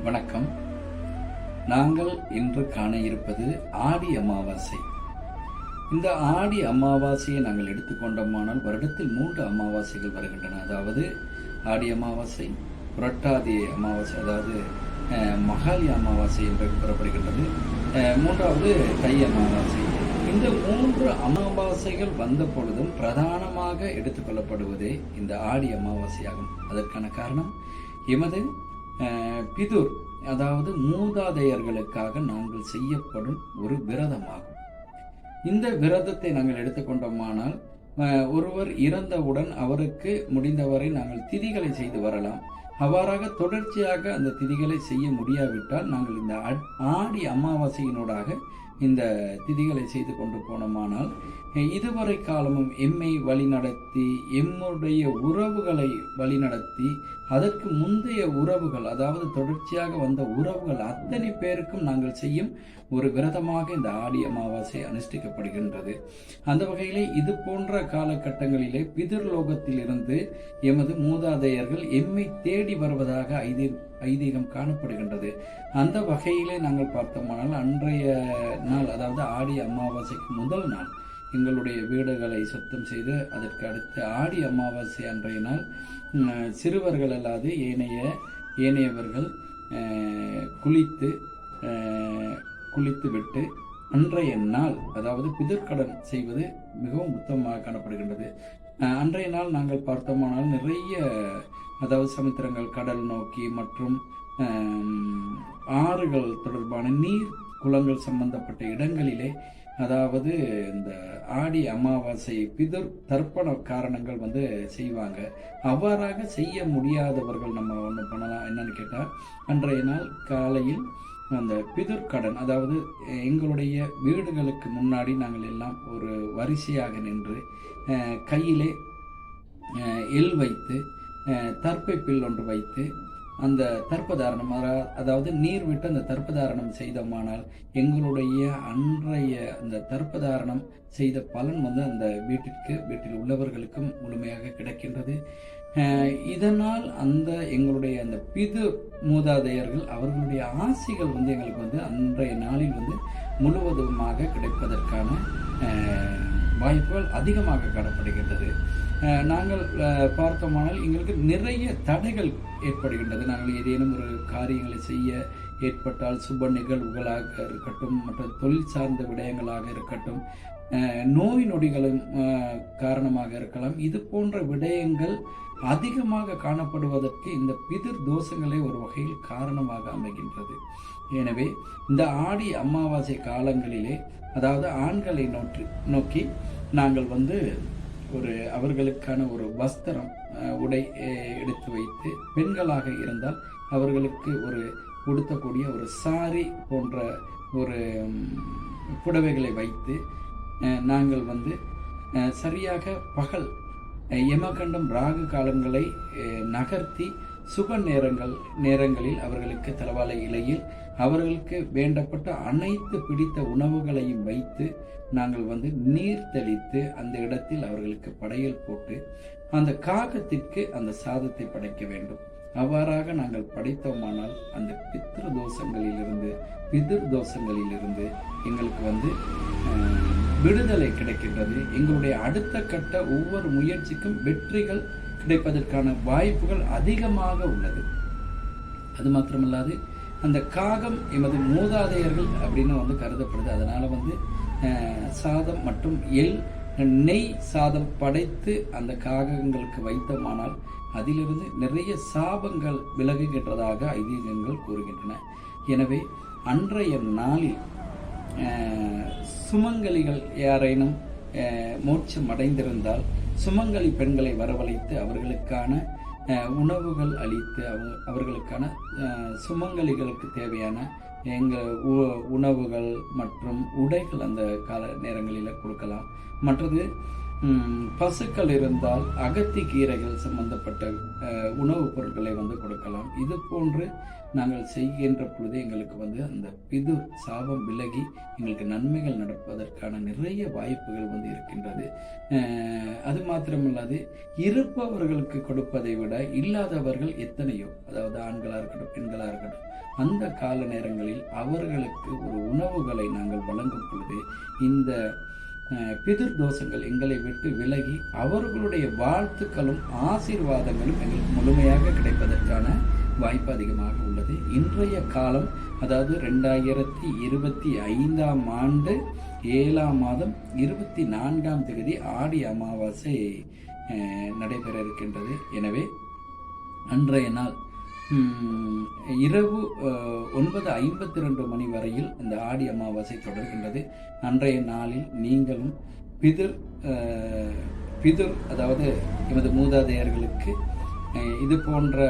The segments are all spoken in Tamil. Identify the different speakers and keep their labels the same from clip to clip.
Speaker 1: வணக்கம். நாங்கள் இன்று காண இருப்பது ஆடி அமாவாசை. இந்த ஆடி அமாவாசையை நாங்கள் எடுத்துக்கொண்டோமானால் வருடத்தில் 3 அமாவாசைகள் வருகின்றன. அதாவது ஆடி அமாவாசை, புரட்டாதி அமாவாசை, அதாவது மகாலி அமாவாசை என்று கூறப்படுகின்றது. மூன்றாவது தை அமாவாசை. இந்த 3 அமாவாசைகள் வந்த பொழுதும் பிரதானமாக எடுத்துக்கொள்ளப்படுவதே இந்த ஆடி அமாவாசையாகும். அதற்கான காரணம் எமது பிதுர், அதாவது மூதாதையர்களுக்காக நாங்கள் செய்யப்படும் ஒரு விரதமாகும். இந்த விரதத்தை நாங்கள் எடுத்துக்கொண்டோமானால் ஒருவர் இறந்தவுடன் அவருக்கு முடிந்தவரை நாங்கள் திதிகளை செய்து வரலாம். அவ்வாறாக தொடர்ச்சியாக அந்த திதிகளை செய்ய முடியாவிட்டால் நாங்கள் இந்த ஆடி அமாவாசையினூடாக இந்த திதிகளை செய்து கொண்டு போனோமானால் இதுவரை காலமும் எம்மை வழிநடத்தி, எம்முடைய உறவுகளை வழிநடத்தி, அதற்கு முந்தைய உறவுகள், அதாவது தொடர்ச்சியாக வந்த உறவுகள் அத்தனை பேருக்கும் நாங்கள் செய்யும் ஒரு விரதமாக இந்த ஆடி அமாவாசை அனுஷ்டிக்கப்படுகின்றது. அந்த வகையிலே இது போன்ற காலகட்டங்களிலே பிதிர்லோகத்தில் இருந்து எமது மூதாதையர்கள் எம்மை தேடி வருவதாக ஐதீகம் காணப்படுகின்றது. அந்த வகையிலே நாங்கள் பார்த்தோமானால் அன்றைய நாள், அதாவது ஆடி அமாவாசைக்கு முதல் நாள் எங்களுடைய வீடுகளை சுத்தம் செய்து, அதற்கு அடுத்து ஆடி அமாவாசை அன்றைய நாள் சிறுவர்கள் அல்லாது ஏனையவர்கள் குளித்து விட்டு அன்றைய நாள், அதாவது பிதிர்க்கடன் செய்வது மிகவும் உத்தமமாக காணப்படுகின்றது. அன்றைய நாள் நாங்கள் பார்த்தோமானால் நிறைய, அதாவது சமுத்திரங்கள், கடல் நோக்கி மற்றும் ஆறுகள் தொடர்பான நீர் குளங்கள் சம்பந்தப்பட்ட இடங்களிலே, அதாவது இந்த ஆடி அமாவாசை பிதுர் தர்ப்பண காரணங்கள் செய்வாங்க. அவ்வாறாக செய்ய முடியாதவர்கள் நம்ம ஒன்று பண்ணலாம். என்னன்னு கேட்டால், அன்றைய நாள் காலையில் அந்த பிதுர்க்கடன், அதாவது எங்களுடைய வீடுகளுக்கு முன்னாடி நாங்கள் எல்லாம் ஒரு வரிசையாக நின்று கையிலே எள் வைத்து, தர்ப்பை பில் ஒன்று வைத்து, அந்த தர்ப்பதாரணம், அதாவது நீர் விட்டு அந்த தர்ப்பதாரணம் செய்தோமானால் எங்களுடைய அன்றைய அந்த தர்ப்பதாரணம் செய்த பலன் அந்த வீட்டில் உள்ளவர்களுக்கும் முழுமையாக கிடைக்கின்றது. இதனால் எங்களுடைய அந்த பிது மூதாதையர்கள் அவர்களுடைய ஆசைகள் எங்களுக்கு அன்றைய நாளில் முழுவதுமாக கிடைப்பதற்கான வாய்ப்புகள் அதிகமாக காணப்படுகின்றது. நாங்கள் பார்த்தோமானால் எங்களுக்கு நிறைய தடைகள் ஏற்படுகின்றது. நாங்கள் ஏதேனும் ஒரு காரியங்களை செய்ய ஏற்பட்டால், சுப நிகழ்வுகளாக இருக்கட்டும், மற்ற தொழில் சார்ந்த விடயங்களாக இருக்கட்டும், நோய் நொடிகளும் காரணமாக இருக்கலாம், இது போன்ற விடயங்கள் அதிகமாக காணப்படுவதற்கு இந்த பிதிர் தோஷங்களே ஒரு வகையில் காரணமாக அமைகின்றது. எனவே இந்த ஆடி அமாவாசை காலங்களிலே, அதாவது ஆண்களை நோக்கி நாங்கள் அவர்களுக்கான ஒரு வஸ்திரம், உடை எடுத்து வைத்து, பெண்களாக இருந்தால் அவர்களுக்கு உடுத்தக்கூடிய ஒரு சாரி போன்ற ஒரு புடவைகளை வைத்து நாங்கள் சரியாக பகல் யமகண்டம் ராகு காலங்களை நகர்த்தி சுப நேரங்களில் அவர்களுக்கு தலவாழை இலையில் அவர்களுக்கு வேண்டப்பட்ட அனைத்து பிடித்த உணவுகளையும் வைத்து நாங்கள் நீர் தெளித்து அந்த இடத்தில் அவர்களுக்கு படையல் போட்டு அந்த காகத்திற்கு அந்த சாதத்தை படைக்க வேண்டும். அவ்வாறாக நாங்கள் படைத்தோமானால் அந்த பிதிர் தோஷங்களிலிருந்து எங்களுக்கு விடுதலை கிடைக்கின்றது. எங்களுடைய அடுத்த கட்ட ஒவ்வொரு முயற்சிக்கும் வெற்றிகள் கிடைப்பதற்கான வாய்ப்புகள் அதிகமாக உள்ளது. அது மாத்திரமல்லாது அந்த காகம் எமது மூதாதையர்கள் அப்படின்னு கருதப்படுது. அதனால சாதம் மற்றும் நெய் சாதம் படைத்து அந்த காகங்களுக்கு வைத்தோமானால் அதிலிருந்து நிறைய சாபங்கள் விலகுகின்றதாக ஐதீகங்கள் கூறுகின்றன. எனவே அன்றைய நாளில் சுமங்கலிகள் யாரேனும் மோட்சம் அடைந்திருந்தால் சுமங்கலி பெண்களை வரவழைத்து அவர்களுக்கான உணவுகள் அளித்து அவர்களுக்கான சுமங்கலிகளுக்கு தேவையான உணவுகள் மற்றும் உடைகள் அந்த கால நேரங்களில் கொடுக்கலாம். மற்றது பசுக்கள் இருந்தால் அகத்தி கீரைகள் சம்பந்தப்பட்ட உணவுப் பொருட்களை கொடுக்கலாம். இது போன்று நாங்கள் செய்கின்ற பொழுது எங்களுக்கு அந்த பிதுர் சாபம் விலகி எங்களுக்கு நன்மைகள் நடப்பதற்கான நிறைய வாய்ப்புகள் இருக்கின்றது. அது மாத்திரமல்லாது இருப்பவர்களுக்கு கொடுப்பதை விட இல்லாதவர்கள் எத்தனையோ, அதாவது ஆண்களாக இருக்கட்டும் பெண்களாக இருக்கட்டும், அந்த கால நேரங்களில் அவர்களுக்கு ஒரு உணவுகளை நாங்கள் வழங்கும் பொழுது இந்த பிதுர் தோஷங்கள் எங்களை விட்டு விலகி அவர்களுடைய வாழ்த்துக்களும் ஆசீர்வாதங்களும் எங்களுக்கு முழுமையாக கிடைப்பதற்கான வாய்ப்பு அதிகமாக உள்ளது. இன்றைய காலம், அதாவது 2025 ஆண்டு 7ஆம் மாதம் 24ஆம் தேதி ஆடி அமாவாசை நடைபெற இருக்கின்றது. எனவே அன்றைய நாள் இரவு 9:52 மணி வரையில் இந்த ஆடி அமாவாசை தொடர்கின்றது. அன்றைய நாளில் நீங்களும் பிதுர் அதாவது எமது மூதாதையர்களுக்கு இது போன்ற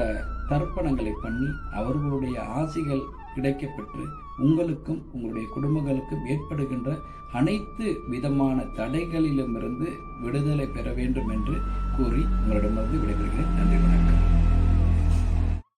Speaker 1: தர்ப்பணங்களை பண்ணி அவர்களுடைய ஆசிகள் கிடைக்கப்பெற்று உங்களுக்கும் உங்களுடைய குடும்பங்களுக்கும் ஏற்படுகின்ற அனைத்து விதமான தடைகளிலுமிருந்து விடுதலை பெற வேண்டும் என்று கூறி உங்களிடமிருந்து விடைபெறுகிறேன். நன்றி, வணக்கம்.